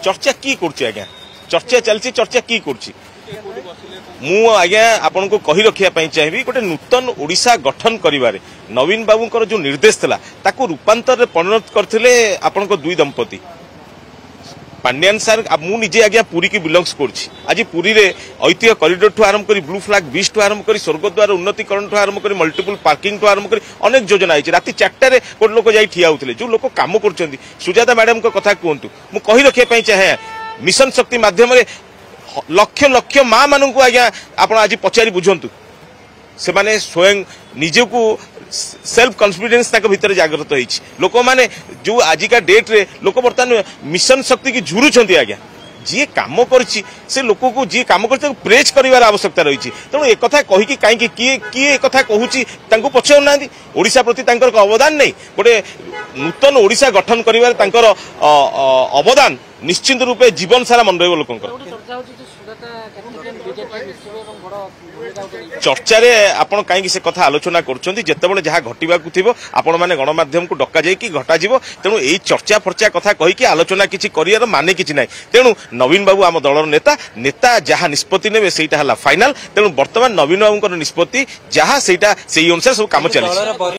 चर्चा की करछि आज्ञा चर्चा चलछि चर्चा की करछि मु आज्ञा आपन को कहि रखिया पई चाहिबी गोटे नूतन ओडिशा गठन करिवारे नवीन बाबूंकर जो निर्देश थिला ताकू रूपांतर रे परिणत करथिले आपन को दुई दंपति पांड्यान सर मु निजे आज्ञा पुरी की बिलंग्स करछि आज पुरी रे ऐतिह्य कॉरिडोर ठू आरंभ करी ब्लू फ्लैग बीच ठू आरंभ करी स्वर्गद्वार उन्नतीकरण ठू आरंभ करी मल्टीपल पार्किंग ठू आरंभ करी अनेक योजना आइछि राति 4टा रे कोन लोक जाई ठिया होतले जो लोक काम करछन्ती सुजाता मैडम को कथा कहंतु मु कहि रखे पई चाहे मिशन शक्ति माध्यम रे लक्ष लक्ष मां मानन को आज्ञा आपण आज पचारी बुझंतु से माने स्वयं निजे को सेल्फ कॉन्फिडेंस तक भीतर जागृत होइछि लोक माने जो आजिका डेट रे लोक बर्तमान मिशन शक्ति की झुरुछन्ती आज्ञा जी काम करछि से लोक को जी काम करछि प्रेज करिवार आवश्यकता रहिछि तेणु एक कथा कहि कि काई कि किए एक कथा कहूछि तांको पछौ नांदी ओडिशा प्रति तांकर अवदान नै गोटे नूतन ओडिशा गठन करिवार तांकर अवदान निश्चित रूपे जीवन सारा मन रहबो लोकंकर चर्चा रे आपण काई से कथा आलोचना करछन्ती जेतेबेले जहा घटिबा को थिबो आपण माने गणमाध्यम को डका जाई कि घटा जीवो तेणु एई चर्चा फर्चा कथा कहि कि आलोचना किछि करियार माने किछि नै तेणु नवीन बाबू आम दलर नेता जहा निष्पत्ति नेबे सेटा हला फाइनल तेणु वर्तमान नवीन बाबूंकर निष्पत्ति जहा सेटा सेई अनुसार सब काम चली।